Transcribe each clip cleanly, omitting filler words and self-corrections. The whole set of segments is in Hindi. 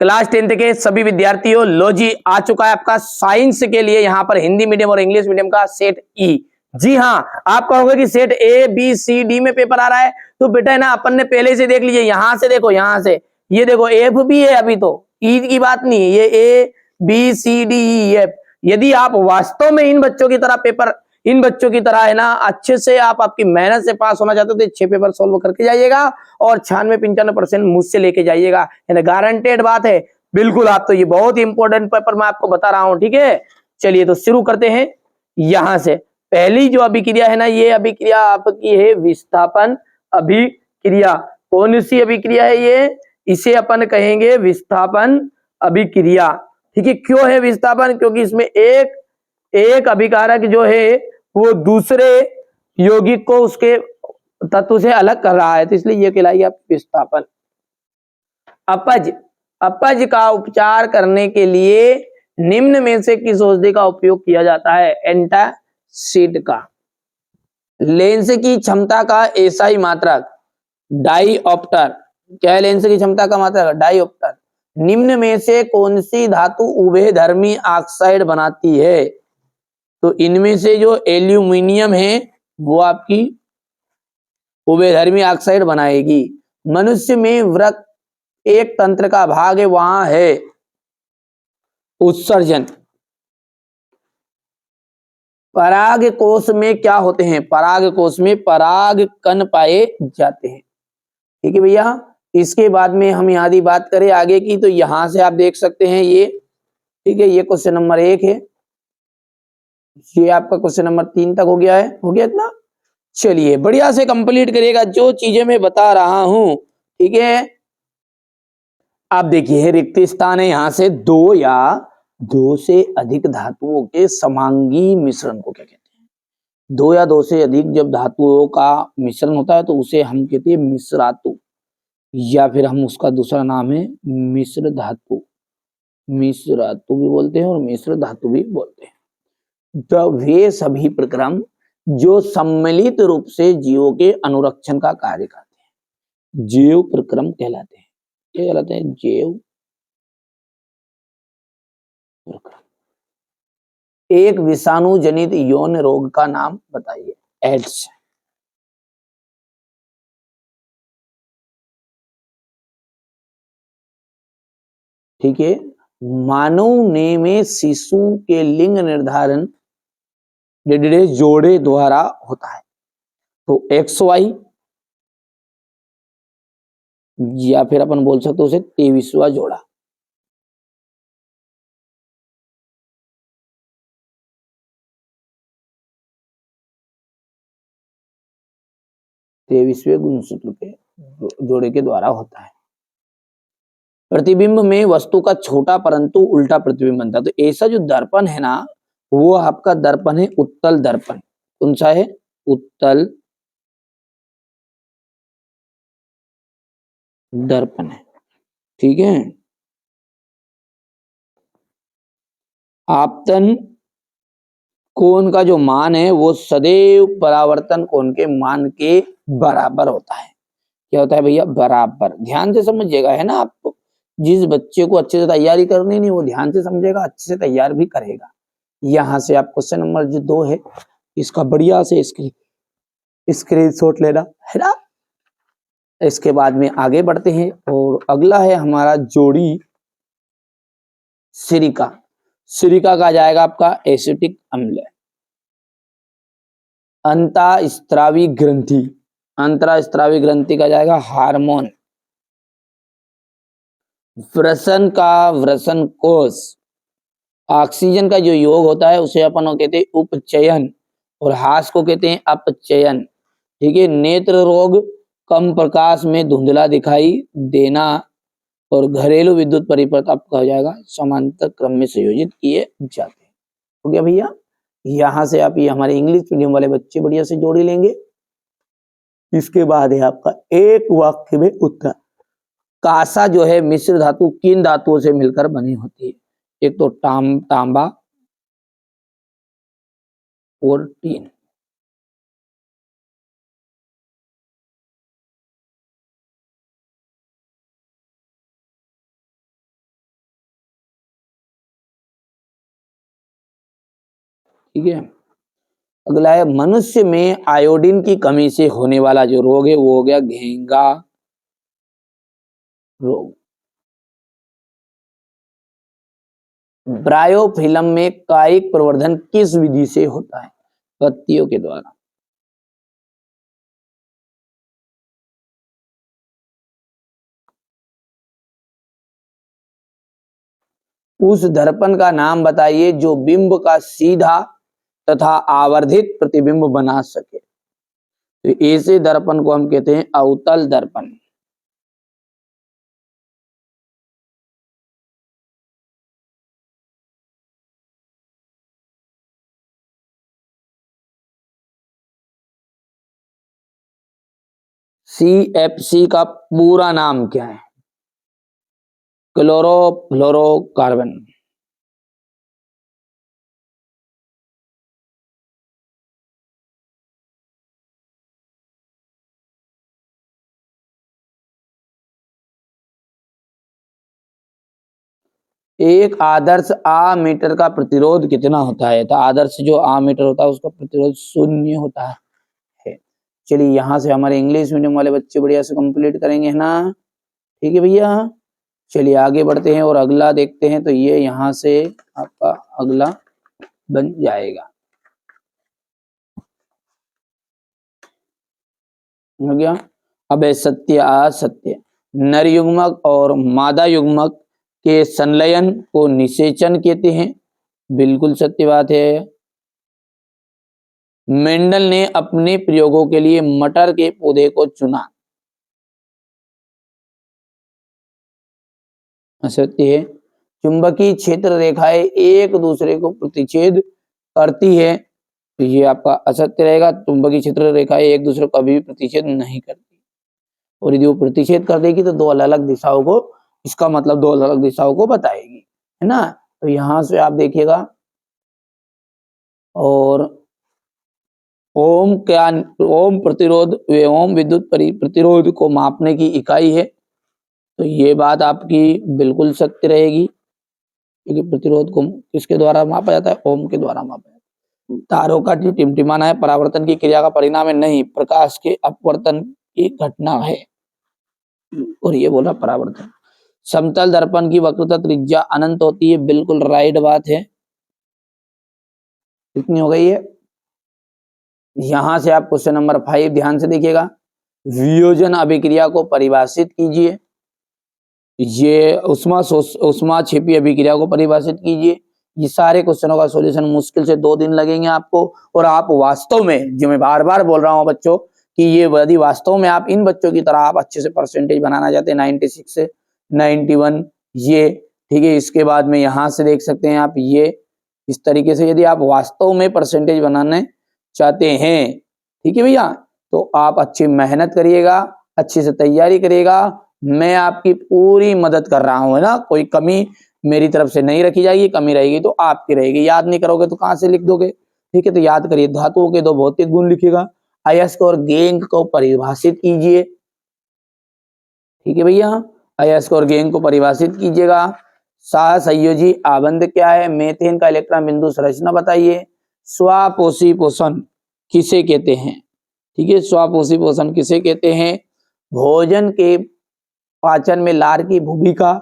क्लास 10th के सभी विद्यार्थियों, लो जी आ चुका है आपका साइंस के लिए यहाँ पर हिंदी मीडियम और इंग्लिश मीडियम का सेट ई। जी हाँ, आप कहोगे कि set A B C D में पेपर आ रहा है, तो बेटा है ना अपन ने पहले से देख लीजिए। यहां से देखो, यहां से ये देखो एफ भी है, अभी तो ई की बात नहीं है, ये A B C D E F. यदि आप वास्तव में इन बच्चों की तरह पेपर, इन बच्चों की तरह है ना अच्छे से आप आपकी मेहनत से पास होना चाहते हो, तो 6 पेपर सोल्व करके जाइएगा और 96-95% मुझसे लेके जाइएगा, गारंटेड बात है बिल्कुल। आप तो ये बहुत ही इंपॉर्टेंट पेपर मैं आपको बता रहा हूं, ठीक है। चलिए तो शुरू करते हैं। यहां से पहली जो अभिक्रिया है ना, ये अभिक्रिया आपकी है विस्थापन अभिक्रिया। कौन सी अभिक्रिया है ये? इसे अपन कहेंगे विस्थापन अभिक्रिया, ठीक है। क्यों है विस्थापन? क्योंकि इसमें एक अभिकारक जो है वो दूसरे यौगिक को उसके तत्व से अलग कर रहा है, तो इसलिए ये कहलाई आप विस्थापन। अपच का उपचार करने के लिए निम्न में से किस औषधि का उपयोग किया जाता है? एंटासिड का। लेंस की क्षमता का एसआई मात्रक डाइऑप्टर। क्या है लेंस की क्षमता का मात्रक? डाइऑप्टर। निम्न में से कौन सी धातु उभयधर्मी ऑक्साइड बनाती है? तो इनमें से जो एल्यूमिनियम है वो आपकी उभयधर्मी ऑक्साइड बनाएगी। मनुष्य में वृक्क एक तंत्र का भाग है, वहां है उत्सर्जन। पराग कोश में क्या होते हैं? पराग कोश में पराग कण पाए जाते हैं, ठीक है भैया। इसके बाद में हम यदि बात करें आगे की, तो यहां से आप देख सकते हैं ये, ठीक है। ये क्वेश्चन नंबर 1 है, ये आपका क्वेश्चन नंबर 3 तक हो गया है, हो गया इतना। चलिए बढ़िया से कंप्लीट करिएगा जो चीजें मैं बता रहा हूं, ठीक है। आप देखिए रिक्त स्थान है, यहां से दो से अधिक धातुओं के समांगी मिश्रण को क्या कहते हैं? दो या दो से अधिक जब धातुओं का मिश्रण होता है तो उसे हम कहते हैं मिश्रातु, या फिर हम उसका दूसरा नाम है मिश्र धातु। मिश्रातु भी बोलते हैं और मिश्र धातु भी बोलते हैं। तो वे सभी प्रक्रम जो सम्मिलित रूप से जीवों के अनुरक्षण का कार्य करते हैं, जैव प्रक्रम कहलाते हैं। क्या कहलाते हैं? जैव प्रक्रम। एक विषाणु जनित यौन रोग का नाम बताइए। एड्स। ठीक है। मानव ने में शिशु के लिंग निर्धारण जोड़े द्वारा होता है, तो XY, या फिर अपन बोल सकते उसे 23वां जोड़ा। तेईसवें गुणसूत्र के जोड़े के द्वारा होता है। प्रतिबिंब में वस्तु का छोटा परंतु उल्टा प्रतिबिंब बनता है। तो ऐसा जो दर्पण है ना, वो आपका दर्पण है उत्तल दर्पण। कौन सा है? उत्तल दर्पण है, ठीक है। आपतन कोण का जो मान है वो सदैव परावर्तन कोण के मान के बराबर होता है। क्या होता है भैया? बराबर। ध्यान से समझिएगा, है ना। आपको जिस बच्चे को अच्छे से तैयारी करनी नहीं, वो ध्यान से समझेगा, अच्छे से तैयार भी करेगा। यहां से आप क्वेश्चन नंबर जो 2 है, इसका बढ़िया से स्क्रीनशॉट लेना, है ना। इसके बाद में आगे बढ़ते हैं और अगला है हमारा जोड़ी सिरिका। सिरिका का जाएगा आपका एसिटिक अम्ल। अंतःस्रावी ग्रंथि, अंतःस्रावी ग्रंथि का जाएगा हार्मोन। वृषण का वृषण कोश। ऑक्सीजन का जो योग होता है उसे अपन कहते हैं उपचयन, और हास को कहते हैं अपचयन, ठीक है। नेत्र रोग, कम प्रकाश में धुंधला दिखाई देना, और घरेलू विद्युत परिपथ आपका हो जाएगा समांतर क्रम में संयोजित किए जाते हैं। हो गया भैया। यहां से आप ये हमारे इंग्लिश मीडियम वाले बच्चे बढ़िया से जोड़ी लेंगे। इसके बाद है आपका एक वाक्य में उत्तर। कांसा जो है मिश्र धातु किन धातुओं से मिलकर बनी होती है? एक तो तांबा और टीन। ठीक है। अगला है मनुष्य में आयोडीन की कमी से होने वाला जो रोग है वो हो गया घेंगा रोग। ब्रायोफिल्म में कायिक प्रवर्धन किस विधि से होता है? पत्तियों के द्वारा। उस दर्पण का नाम बताइए जो बिंब का सीधा तथा आवर्धित प्रतिबिंब बना सके। तो ऐसे दर्पण को हम कहते हैं अवतल दर्पण। CFC का पूरा नाम क्या है? क्लोरोफ्लोरोकार्बन। एक आदर्श आमीटर का प्रतिरोध कितना होता है? तो आदर्श जो आमीटर होता है उसका प्रतिरोध 0 होता है। चलिए यहाँ से हमारे इंग्लिश मीडियम वाले बच्चे बढ़िया से कंप्लीट करेंगे, है ना? ठीक है भैया, चलिए आगे बढ़ते हैं और अगला देखते हैं। तो ये यहाँ से आपका अगला बन जाएगा, हो गया। अब है सत्य असत्य। नर युग्मक और मादा युग्मक के संलयन को निषेचन कहते हैं। बिल्कुल सत्य बात है। मेंडल ने अपने प्रयोगों के लिए मटर के पौधे को चुना। असत्य है। चुंबकीय क्षेत्र रेखाएं एक दूसरे को प्रतिच्छेद करती है। तो ये आपका असत्य रहेगा। चुंबकीय क्षेत्र रेखाएं एक दूसरे को कभी भी प्रतिच्छेद नहीं करती, और यदि वो प्रतिच्छेद कर देगी तो दो अलग अलग दिशाओं को, इसका मतलब दो अलग अलग दिशाओं को बताएगी, है ना? तो यहां से आप देखिएगा। और ओम क्या? ओम प्रतिरोध व ओम विद्युत प्रतिरोध को मापने की इकाई है। तो ये बात आपकी बिल्कुल सत्य रहेगी, क्योंकि प्रतिरोध को किसके द्वारा मापा जाता है? ओम के द्वारा मापा जाता है। तारों का टिमटिमाना है परावर्तन की क्रिया का परिणाम है? नहीं, प्रकाश के अपवर्तन की घटना है। और ये बोला परावर्तन। समतल दर्पण की वक्रता त्रिज्या अनंत होती है। बिल्कुल राइट बात है। कितनी हो गई है? यहां से आप क्वेश्चन नंबर 5 ध्यान से देखिएगा। वियोजन अभिक्रिया को परिभाषित कीजिए। ये उष्मा छिपी अभिक्रिया को परिभाषित कीजिए। ये सारे क्वेश्चनों का सॉल्यूशन मुश्किल से 2 दिन लगेंगे आपको। और आप वास्तव में, जो मैं बार बार बोल रहा हूं बच्चों, कि ये यदि वास्तव में आप इन बच्चों की तरह आप अच्छे से परसेंटेज बनाना चाहते हैं 96 से 91, ये ठीक है। इसके बाद में यहां से देख सकते हैं आप, ये इस तरीके से यदि आप वास्तव में परसेंटेज बनाने चाहते हैं, ठीक है भैया, तो आप अच्छी मेहनत करिएगा, अच्छे से तैयारी करिएगा। मैं आपकी पूरी मदद कर रहा हूं, है ना? कोई कमी मेरी तरफ से नहीं रखी जाएगी। कमी रहेगी तो आपकी रहेगी। याद नहीं करोगे तो कहां से लिख दोगे? ठीक है, तो याद करिए। धातुओं के 2 भौतिक गुण लिखिएगा। अयस्क और गेंग को परिभाषित कीजिए। ठीक है भैया, अयस्क और गेंग को परिभाषित कीजिएगा। सहसंयोजी आबंध क्या है? मीथेन का इलेक्ट्रॉन बिंदु संरचना बताइए। स्वापोषी पोषण किसे कहते हैं? ठीक है, स्वापोषी पोषण किसे कहते हैं? भोजन के पाचन में लार की भूमिका।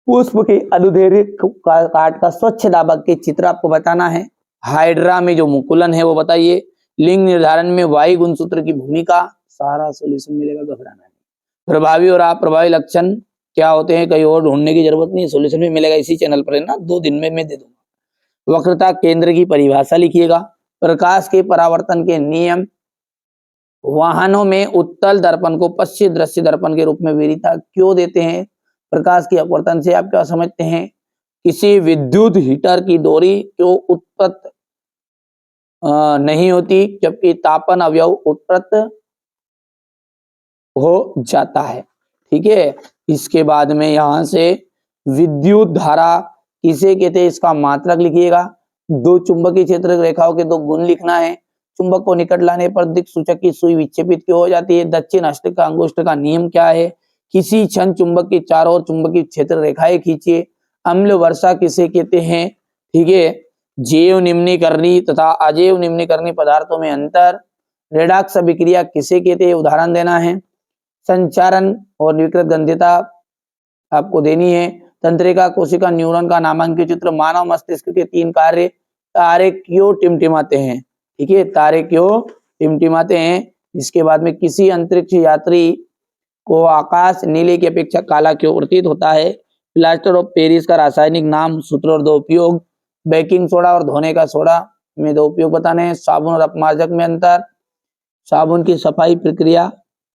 पुष्प के अनुदैर्ध्य काट का स्वच्छ दाबक के चित्र आपको बताना है। हाइड्रा में जो मुकुलन है वो बताइए। लिंग निर्धारण में वायु गुणसूत्र की भूमिका। सारा सॉल्यूशन मिलेगा, घबराना नहीं। प्रभावी और अप्रभावी लक्षण क्या होते हैं? कहीं और ढूंढने की जरूरत नहीं है, सॉल्यूशन भी मिलेगा इसी चैनल पर, है ना? 2 दिन में मैं दे दूंगा। वक्रता केंद्र की परिभाषा लिखिएगा। प्रकाश के परावर्तन के नियम। वाहनों में उत्तल दर्पण को पश्चिम दृश्य दर्पण के रूप में वरीयता क्यों देते हैं? प्रकाश के अपवर्तन से आप क्या समझते हैं? किसी विद्युत हीटर की डोरी क्यों उत्पन्न नहीं होती जबकि तापन अवयव उत्पन्न हो जाता है? ठीक है, इसके बाद में यहां से विद्युत धारा किसे कहते हैं? इसका मात्रक लिखिएगा। 2 चुंबकीय क्षेत्र रेखाओं के 2 गुण लिखना है। चुंबक को निकट लाने पर दिक्सूचक की सुई विक्षेपित क्यों हो जाती है? दक्षिण हस्त का अंगुष्ठ का नियम क्या है? किसी क्षण चुंबक के चारों ओर चुंबकीय क्षेत्र रेखाएं खींचिए। अम्ल वर्षा किसे कहते हैं? ठीक है, जैव निम्नीकरणीय तथा अजैव निम्नीकरणीय पदार्थों में अंतर, रेडॉक्स अभिक्रिया किसे कहते हैं, उदाहरण देना है। संचारण और विकृत गंध्यता आपको देनी है। तंत्रिका, कोशिका, न्यूरॉन का नामांकित चित्र, मानव मस्तिष्क के 3 कार्य, तारे क्यों टिमटिमाते हैं, ठीक है, तारे क्यों टिमटिमाते हैं। इसके बाद में किसी अंतरिक्ष यात्री को आकाश नीले की अपेक्षा काला क्यों प्रतीत होता है। प्लास्टर ऑफ पेरिस का रासायनिक नाम, सूत्र और 2 उपयोग। बेकिंग सोडा और धोने का सोडा में 2 उपयोग बताने हैं। साबुन और अपमार्जक में अंतर। साबुन की सफाई प्रक्रिया